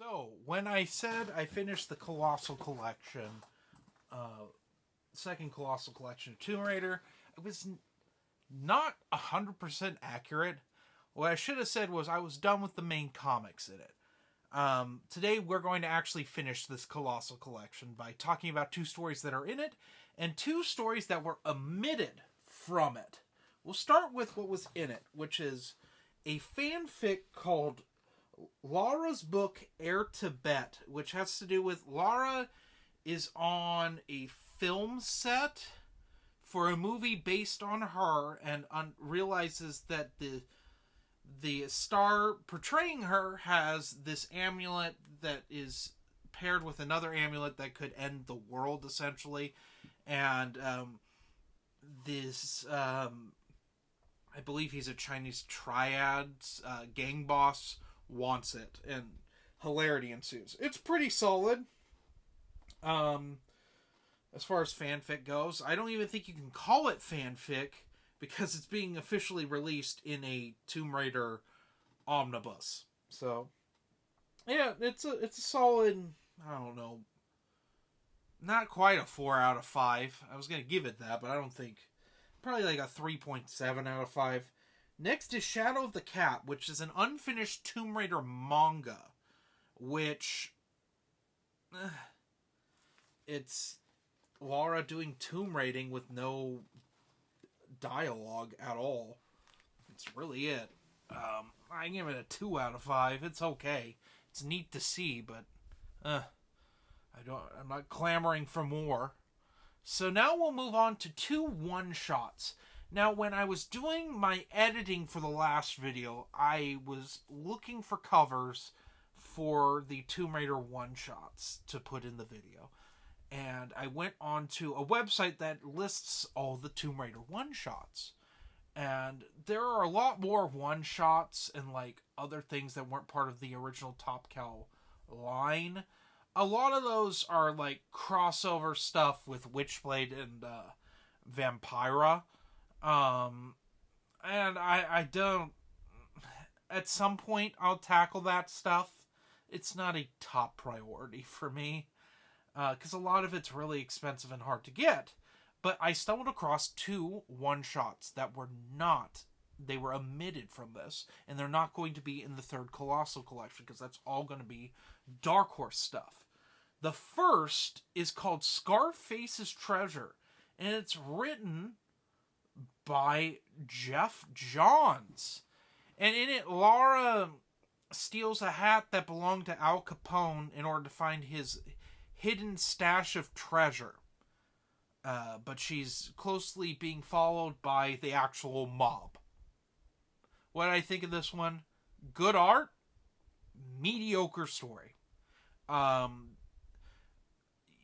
So, when I said I finished the Colossal Collection, second Colossal Collection of Tomb Raider, it was not 100% accurate. What I should have said was I was done with the main comics in it. Today we're going to actually finish this Colossal Collection by talking about two stories that are in it and two stories that were omitted from it. We'll start with what was in it, which is a fanfic called Lara's book Air Tibet, which has to do with Lara is on a film set for a movie based on her and realizes that the star portraying her has this amulet that is paired with another amulet that could end the world, essentially. And I believe he's a Chinese triad gang boss, wants it, and hilarity ensues. It's pretty solid. As far as fanfic goes, I don't even think you can call it fanfic because it's being officially released in a Tomb Raider omnibus. So, yeah, it's a solid, I don't know, not quite a 4 out of 5. I was going to give it that, but I don't think, probably like a 3.7 out of 5. Next is Shadow of the Cat, which is an unfinished Tomb Raider manga, which, it's Lara doing tomb raiding with no dialogue at all. It's really it. I give it a 2 out of 5. It's okay. It's neat to see, but I'm not clamoring for more. So now we'll move on to two one-shots. Now, when I was doing my editing for the last video, I was looking for covers for the Tomb Raider one-shots to put in the video. And I went on to a website that lists all the Tomb Raider one-shots. And there are a lot more one-shots and like other things that weren't part of the original Top Cow line. A lot of those are like crossover stuff with Witchblade and Vampira. And I don't... At some point, I'll tackle that stuff. It's not a top priority for me. Because a lot of it's really expensive and hard to get. But I stumbled across two one-shots that were not... They were omitted from this. And they're not going to be in the third Colossal Collection. Because that's all going to be Dark Horse stuff. The first is called Scarface's Treasure. And it's written by Jeff Johns. And in it, Lara steals a hat that belonged to Al Capone in order to find his hidden stash of treasure. But she's closely being followed by the actual mob. What did I think of this one? Good art, mediocre story.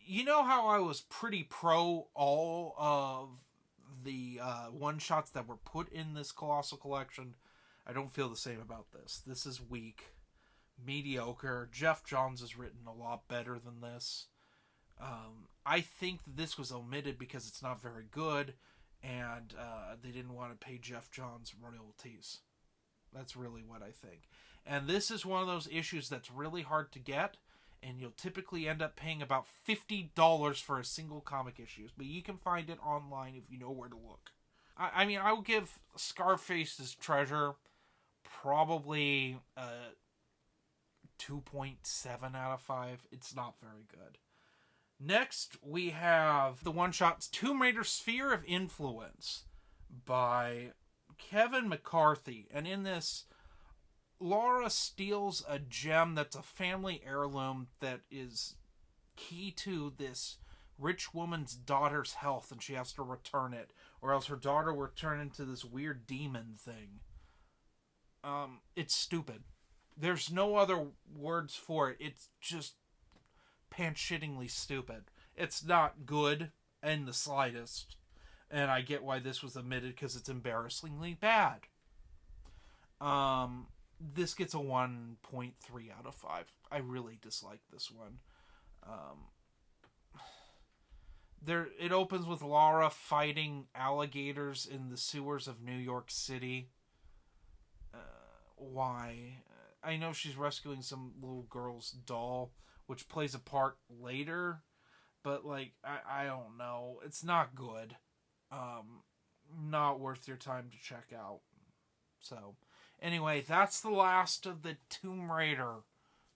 You know how I was pretty pro all of the one-shots that were put in this Colossal Collection? I don't feel the same about this. This is weak, mediocre. Jeff Johns has written a lot better than this. I think this was omitted because it's not very good, and they didn't want to pay Jeff Johns royalties. That's really what I think. And this is one of those issues that's really hard to get, and you'll typically end up paying about $50 for a single comic issue. But you can find it online if you know where to look. I mean, I will give Scarface's Treasure probably a 2.7 out of 5. It's not very good. Next, we have the one-shots Tomb Raider Sphere of Influence by Kevin McCarthy. And in this, Lara steals a gem that's a family heirloom that is key to this rich woman's daughter's health, and she has to return it, or else her daughter will turn into this weird demon thing. It's stupid. There's no other words for it. It's just pants-shittingly stupid. It's not good in the slightest, and I get why this was omitted because it's embarrassingly bad. This gets a 1.3 out of 5. I really dislike this one. It opens with Lara fighting alligators in the sewers of New York City. Why? I know she's rescuing some little girl's doll, which plays a part later, but like I don't know. It's not good. Not worth your time to check out. So, anyway, that's the last of the Tomb Raider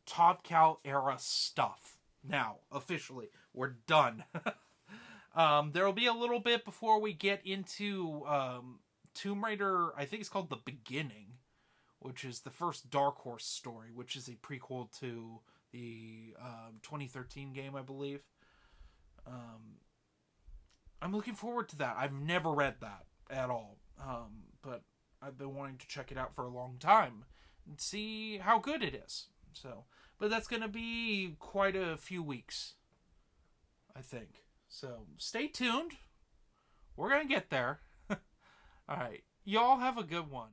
Top Cow era stuff. Now, officially, we're done. There will be a little bit before we get into Tomb Raider, I think it's called The Beginning, which is the first Dark Horse story, which is a prequel to the 2013 game, I believe. I'm looking forward to that. I've never read that at all, but I've been wanting to check it out for a long time and see how good it is. So, but that's going to be quite a few weeks, I think. So, stay tuned. We're going to get there. All right. Y'all have a good one.